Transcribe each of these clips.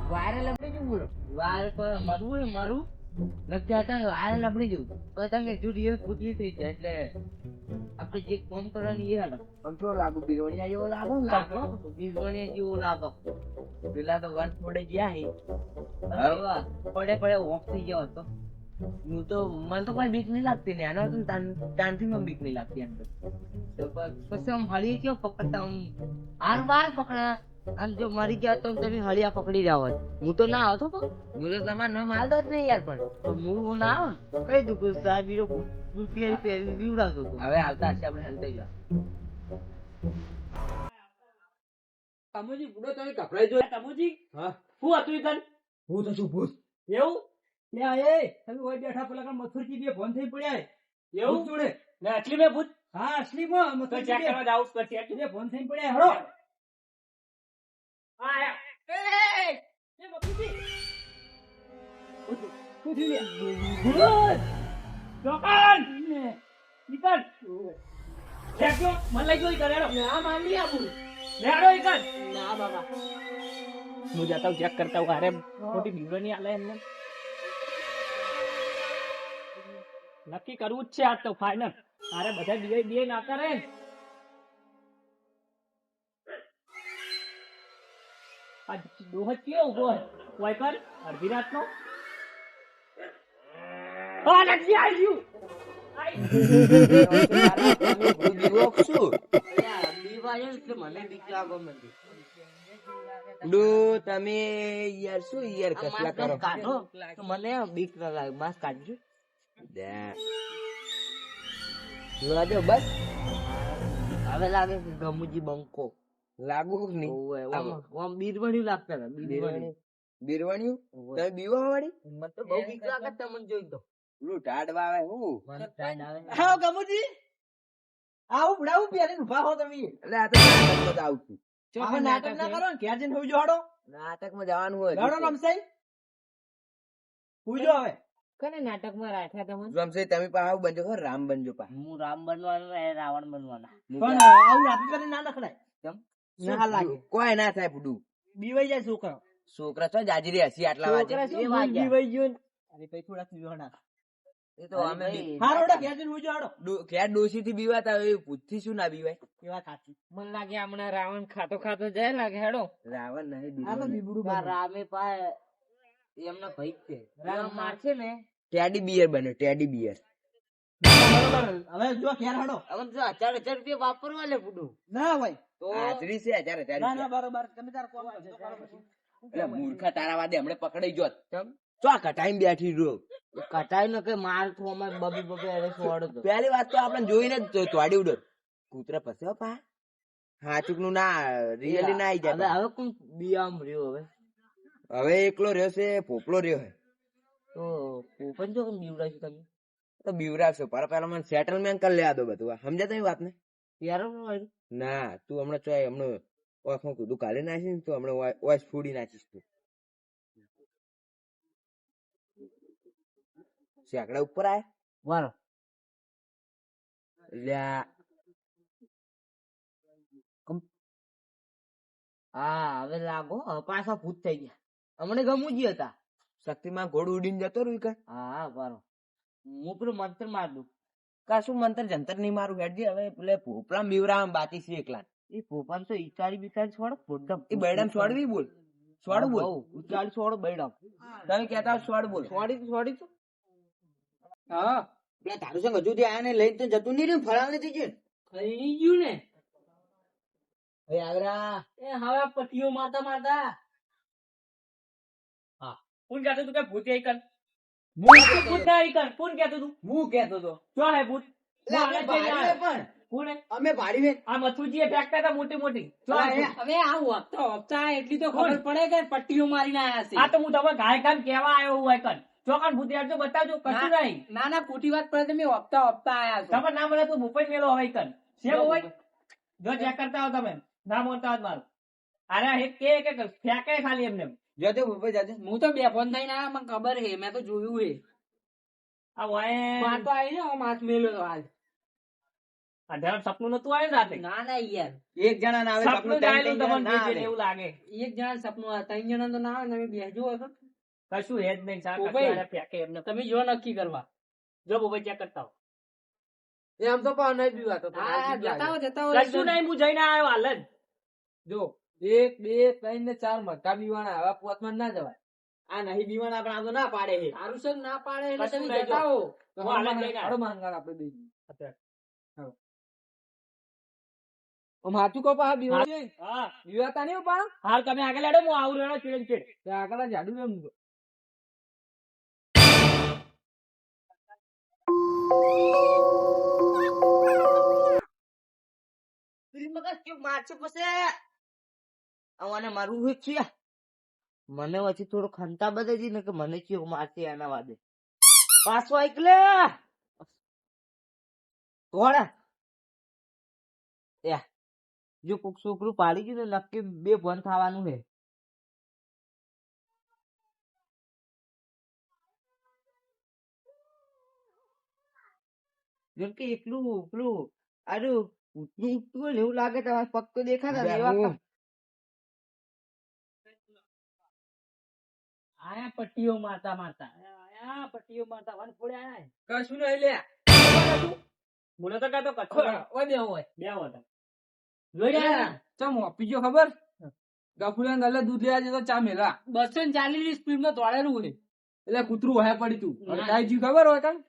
Viral લપડી જવું બોલો viral પર મરવું ને મરવું લગતા હતા વાયરલ લપડી જવું તો તમે જુડી પૂછી થઈ જાય એટલે આપણે જે કામ કરવાની એ હાલો કંટ્રોલ લાગુ બીરવણિયા જેવો લાગો બીરવણિયા જેવો લાગો પેલા તો વન પડે ગયા પડે પડે ઓફ થઈ ગયો હતો હું તો મને તો કોઈ બીક નહીં લાગતી ને આનો તો તાનથી મને બીક નહીં લાગતી અંદર તો પછી આમ હળી કેવો પકડતા આમ આર બાર પકડા આમ જો મરી ગયા તો તમે હળિયા પકડી જાવ હું તો ના આવતો તો હું તો તમારે ન માલ દો જ નહીં યાર પણ હું ના આવું કઈ દુઃખ સાહેબીરો બીવડાવતો હતો હવે આવતા હશે આપણે હલતા જા તમુજી બુડો તમે કપડાઈ જો તમુજી હા શું હતું ઈકન હું તો શું ભૂત એવું લે એ તમે ઓય બેઠા પેલા મથુરજી બે ફોન થઈ પડ્યા એવું જોડે ને અસલી મે ભૂત હા અસલી માં મથુર ચેક કરવા જાવ પછી એટલે ફોન થઈ પડ્યા હળો હા આયા એ મથુરજી કુધી લે ભૂત દોકાન ઈકન ચેકજો મન લઈ જોઈ કરેલો ના માંડી આપું લેડો ઈકન ના બાબા હું જાતા હું ચેક કરતા હું અરે મોટી બીવરો નહીં આલે એમને નક્કી કરવું જ છે આજ તો ફાઇનલ અરે બધા બે ના કરે આ દોહ કેવો ઉભો હોય કર અડધી રાત નો આ નથી આવ્યું તમે યાર શું યાર કસલા કરો કાઢો મને બીક ના લાગે માસ્ક કાઢજો લાગ્યો બસ હવે લાગે કે ગમુજી બંકો લાગુ નહીં બીરવણ્યું લાગતા બીરવણ્યું તમે બીવા વાળી મને તો બહુ બીક લાગે તમને જોઈ તો ટાડવા આવે હું હા ગમુજી આવું બડાવું પેલી ઉભા હો તમે એટલે આ તો નાટકમાં જ આવું છું હવે નાટક ના કરો ને ક્યાં જઈને હોઈ જોડો નાટકમાં જવાનું હોય લડો રમસાઈ પૂજો હવે કને નાટકમાં રાખ્યા તમે રમસાઈ તમે પા આવું બનજો રામ બનજો પા હું રામ બનવાનો રાવણ બનવાના પણ આવું રાત કરીને ના નખડાય કેમ ના લાગે કોઈ ના થાય પુડું બીવાઈ જાય છોકરા છોકરા તો જાજરી હસી આટલા વાગે બીવાઈ ગયો અરે પછી થોડા બીવાના એ તો અમે હારોડા ક્યાં જઈને હોઈ જોડો ક્યાં ડોસી થી બીવાતા હોય પૂછથી શું ના બીવાય એવા સાચી મને લાગે હમણાં રાવણ ખાતો ખાતો જાય લાગે હેડો રાવણ નહીં આ તો બીબડું રામે પા એમના ભાઈ છે રામ મારશે ને ટેડી બિયર બને ટેડી બિયર હવે જો ક્યાં હાડો હવે જો 1000 રૂપિયા વાપરવા લે પુડું ના ભાઈ તો હાજરી છે 1000 ના ના બરોબર તમે તાર કોમ કરજો એટલે મૂર્ખા તારા વાદે હમણે પકડાઈ જોત કેમ ચો કટાઈને બેઠી રહ્યો કટાઈ નો કે માર તો અમે બબી બબે અરે છોડો તો પહેલી વાત તો આપણે જોઈને જ તોડી ઉડો કૂતરા પછી પા હાચુક નું ના રિયલી ના આવી જાય હવે કોણ બિયામ રહ્યો હવે એકલો રહ્યો છે પોપલો રહ્યો હે તો પોપન જો બીવરાશું તમે તો બીવરાશો પર પેલા મને સેટલમેન્ટ કરી લેવા દો બધું સમજ્યા તમે વાત ને યાર ના તું હમણાં ચોય હમણાં ઓખમાં કૂદું કાઢી નાખીશ ને તો હમણાં ઓસ ફૂડી નાખીશ તું સેકડા ઉપર આય વારો લ્યા હા હવે લાગો પાછા ભૂત થઈ ગયા હમણે ગમુજી હતા શક્તિમાં ઘોડ ઉડીને જતો રહ્યું કે હા વારો હું પેલું મંત્ર માર દઉં કશું મંત્ર જંતર નહીં મારું હેડજી હવે પેલે ભોપલા બીવરા બાકી છે એકલા એ ભોપાલ તો ઈચારી બિચારી છોડો પોડમ એ બૈડામ છોડવી બોલ છોડ બોલ ઈચારી છોડો બૈડામ તમે કહેતા છોડ બોલ છોડી તો હા પેલા તારું સંગ હજુ આયા ને લઈને તો જતું નહીં રહ્યું ફળાવને થઈ ગયું થઈ ગયું ને હવે આગરા એ હવે પટીઓ મારતા મારતા હા કોણ કહેતો તું કે ભૂત આઈકન હું ભૂત ના આઈકન કોણ કહેતો તું હું કહેતો તો જો હે ભૂત પણ કોણ અમે ભાડી આ મથુજી એ ફેંકતા હતા મોટી મોટી હવે આ વખતા એટલી તો ખબર પડે કે પટ્ટીઓ મારીને આયા છે આ તો હું તમે ગાય કામ કેવા આવ્યો હું આઈકન ચોકન ભૂત યાર તો બતાવજો કશું નહીં ના ના ખોટી વાત પડે તમે વખતા આયા છો ખબર ના મળે તો ભૂપાઈ મેલો હવે આઈકન છે ભાઈ જો ચેક કરતા હો તમે ના બોલતા હોત મારું અરે એક કે ફેંકે ખાલી એમને જજો ભૂપાઈ જજો હું તો બે ફોન થઈને આયા મને ખબર હે મેં તો જોયું હે આ વાય માર તો આવી ને માથ મેલ્યો તો હાલ અઢાર સપનું નતું આવ્યું રાતે ના ના યાર એક જણા ના આવે સપનું જ આયેલું તમને બે જણ એવું લાગે એક જણા સપનું આવે 3 જણા તો ના આવે ને તમે બેસજો હતો કશું હેજ નહીં સાહેબ ઓ કશું ભાઈ. આને ફેંકે એમને તમે જો નક્કી કરવા જો બોભાઈ ચેક કરતા હો એમ તો પણ નહીં પીવાતો હા જતા હો કશું નહીં હું જઈને આવ્યો હાલ જ જો 1 2 3 ને 4 મકા બીવાના આવા પોતમાં ના જવાય આ નહીં બીવાના પણ આ તો ના પાડે છે સારું છે ના પાડે એટલે કશું તમે નહીં જતા હો તો હું હાલ જ જઈને આવ્યો. માંગાર આપણે બે અત્યારે. માથું કો પા બીવા છે હા બીવાતા નહીં પા હાલ તમે આગળ લેડો હું આવું રેડો ચીડ ચીડ આગળ જાડુ એમ મારશે પછી આને મારવું હોય છે મને પછી થોડો ખંતા બદલી ને કે મને ચિયો મારશે એના વાદે પાછો એકલે થોડા જો કોક છોકરું પાડી ગયું ને નક્કી બે ફોન થવાનું છે જેમ કે એકલું પેલું આરું ઉઠતું ઉઠતું હોય ને એવું લાગે તમારે પગ તો દેખાતા ને એવા આયા પટ્ટીઓ મારતા મારતા આયા પટ્ટીઓ મારતા વન ફોડે આયા કશું નહીં લે બોલો તો કાતો કચ્છો ઓય બે હોય બે હતા જોઈ રહ્યા ચમ હોપી ગયો ખબર ગફુલા ગલે દૂધ લેવા જતો ચા મેલા 240 ની સ્પીડ માં દોડેલું હોય એટલે કૂતરું વહે પડી તું ના. કાઈ જીવ ખબર હોય કાંઈ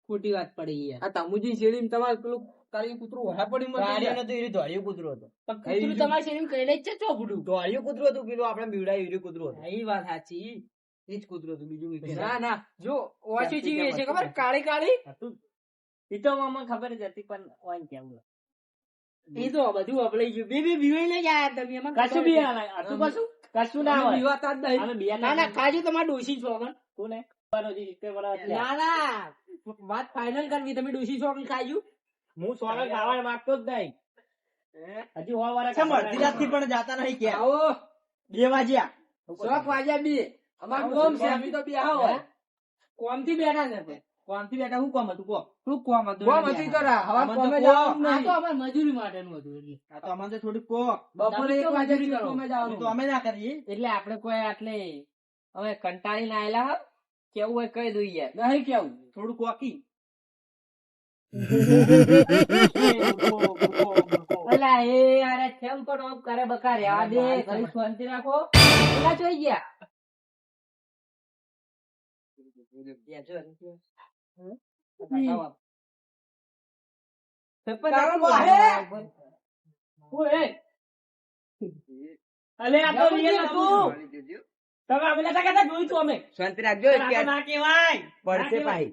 ખોટી વાત પડી યાર આ તમુજી શેરી તમારે પેલું કાળી કૂતરું વહે પડી મરી ગાડીઓ જાય. નતું ઈરી દોડ્યું કૂતરું હતું પણ કૂતરું તમારી શેરીમાં કઈને જ છે ચોપડું દોડ્યું કૂતરું હતું પેલું આપણે બીવડાયું ઈરી કૂતરું હતું એ વાત સાચી એ જ કૂતરું હતું બીજું કંઈ ના ના જો ઓછી ચીવી છે ખબર કાળી કાળી હતું ઈ તો મને ખબર જ હતી પણ ઓન કેવું એ તો બધું અપલાઈ ગયું બે બીવાઈ ને ગયા તમે એમાં કશું બી ના લાગે હતું કશું કશું ના અમે હોય બીવાતા જ નહીં. અમે બિયા ના ના ખાજો તમારે ડોસી છો પણ કોને બરોજી ઇસ્તે બરાબર છે. ના ના વાત ફાઇનલ કરવી તમે ડોસી છો પણ ખાજો હું સોના ખાવા માંગતો જ નહીં હજી હો વાળા કેમ અડધી રાતથી પણ જાતા નહીં ક્યાં આવો 2 વાગ્યા 100 વાગ્યા બે અમાર કોમ છે અમે તો બેહા હોય કોમ થી બેઠા છે તે. કોણથી બેઠા હું કામ હતું કો શું કોમ હતું કોમ હતી તો રા હવા અમને તો કોમે કોમ જવાનું આ નહીં તો અમારે મજૂરી માટેનું હતું એટલે આ તો અમારે થોડીક કો બપોરે તમે 1 તો વાગે મજૂરી કરો. કોમે જવાનું તો અમે ના કરીએ એટલે આપણે કોઈ આટલે અમે કંટાળીને આયેલા હા કેવું હોય કહી દઉં યાર નહીં કેવું થોડું કોકી અલા એ અરે કેમ પણ ઓમ કરે બકા રેવા દે ઘડી શાંતિ રાખો પેલા જોઈ ગયા તારો વાહે. ઓય અલે આ તો રિયલ હતું તમે અમે નતા કહેતા જોયું તું અમે શાંતિ રાખજો આ તો ના કહેવાય પડશે પાહી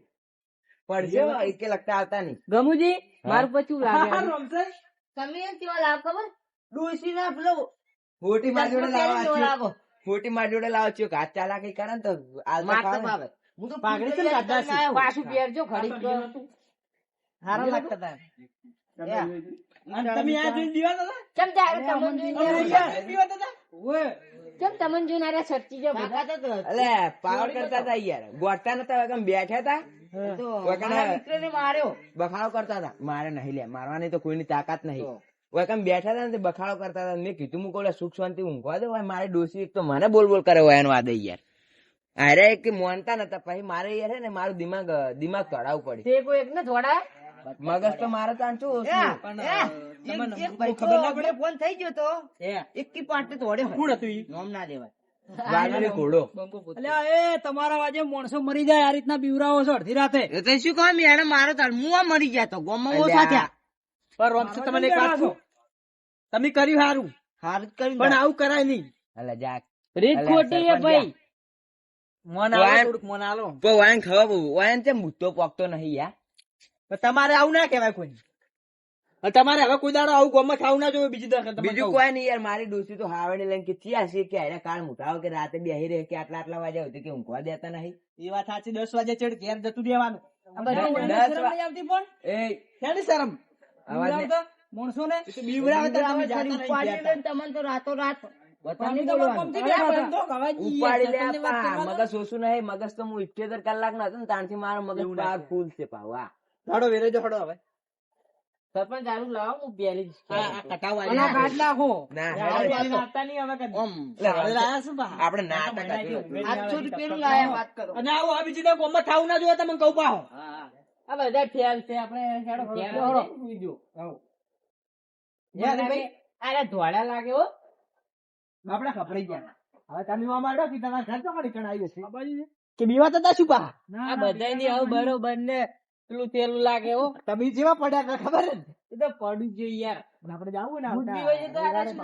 પડશે એકે લગતા આવતા નહીં ગમુજી મારું પછી લાગે હા, રમશે. તમે એમ કેવા લાવ ખબર ડોસી ના પેલો હોટી માર જોડે લાવો હોટી માર જોડે લાવો છો હાથ ચાલા કઈ કરે ને તો આલતા ખાવે હું તો પાઘડી છે ને કાઢતા છે. પાછું પહેરજો ઘડીક હારા લાગતા તા તમે આ જોઈને દીવાતા હતા ચમ તારે તમને જોઈને દીવાતા હતા ઓય ચમ તમને જોઈને આરે સચ્ચી જો બધા અલે પાવર કરતા તા યાર ગોઠતા નતા કેમ બેઠા તા મારા મિત્રને માર્યો બખાડો કરતા હતા મારે નહીં લે મારવાની તો કોઈની તાકાત નહીં ઓય કેમ બેઠા હતા ને તે બખાડો કરતા હતા મેં કીધું મુકો સુખ શાંતિ ઊંઘવા દે હોય મારી ડોસી એક તો મને બોલ બોલ કરે હોય એનો આદે યાર અરે કે મોનતા નતા પછી મારે યાર હે ને મારું દિમાગ તોડાવવું પડી તે કોઈ એક ને થોડા મગજ તો મારે તો આંચું ઓછું. ખબર ના પડે ફોન થઈ ગયો તો એકી પાટે તોડે કોણ હતું ઈ નોમ ના દેવાય વાદળી ઘોડો અલ્યા એ તમારા વાજે માણસો મરી જાય આ રીતના બીવરાવો છો અડધી રાતે એ તો શું કહું એને મારો તાર મુઆ મરી ગયા તો ગોમાં ઓછા થયા પર રોમસે તમને એક વાત કહું તમે કર્યું સારું હાર જ કર્યું પણ આવું કરાય નહીં અલે જાક રીત ખોટી હે ભાઈ મન વાયન- આલો થોડુંક મન આલો તો વાયન ખબર વાયન છે મુદ્દો પોકતો નહીં યાર પણ તમારે આવું ના કહેવાય કોઈ તમારે હવે કોઈ દાડો આવું ગોમાં ખાવું ના જોઈએ બીજી દખત બીજું કોઈ નહીં યાર મારી ડોસી તો હાવડે લઈને કે ચિયા છે કે એને કાળ મુઠાવો કે રાતે બેહી રહે કે આટલા વાગ્યા સુધી કે ઊંઘવા દેતા નહીં એ વાત સાચી 10 વાગે ચડ ઘેર જતું રહેવાનું આ બધું દસ મને શરમ વા- નહીં આવતી પણ એ શેની શરમ અવાજ ને- બીવરાવતા માણસો ને બીવરાવે તો તમે જાતા નહીં ઉપાડી ઘેર. લે તમને તો રાતો રાત બતાવી તમે તો બોલવાનું. કોમથી ગયા બધા. ઉપાડી લે સરપંચની વાત આપા. કરવા દો. મગજ ઓછું નહીં મગજ તો હું 78 કલાક નો હતો ને ત્યારથી મારો મગજ એવું ના પાવરફુલ છે પાવ હા હાડો વેરે જો હાડો હવે સરપંચ આનું લાવો હું પહેરી જ આ કટાવા અને આ કાઢ નાખો ના આપણે હેડો આ તો નાતા નહીં હવે કદી. ઓમ હવે લાયા શું બા? આપણે નાટક હતું. 800 રૂપિયાનું લાયા વાત કરો. અને આવું આ બીજી તો ગોમમાં થાવું ના જોઈએ તમને કહું પાહો. આ બધા ફેલ છે આપણે હેડો ફેલ હેડો. બીજો યાર ભાઈ અરે ધોળા લાગે હો આપણે ખપરાઈ ગયા. હવે તમે એવા માંડો કે તમારા ઘર તો કડી કણાઈ હશે. કે બીવા તો શું પા? આ બધાયની હવે બરોબર ને પેલું તેલું લાગે હો તમે જેવા પડ્યા હતા ખબર છે ને? એ તો પડ્યું જોઈએ યાર આપણે જાવું ને બુદ્ધિ હોય તો આગળ શું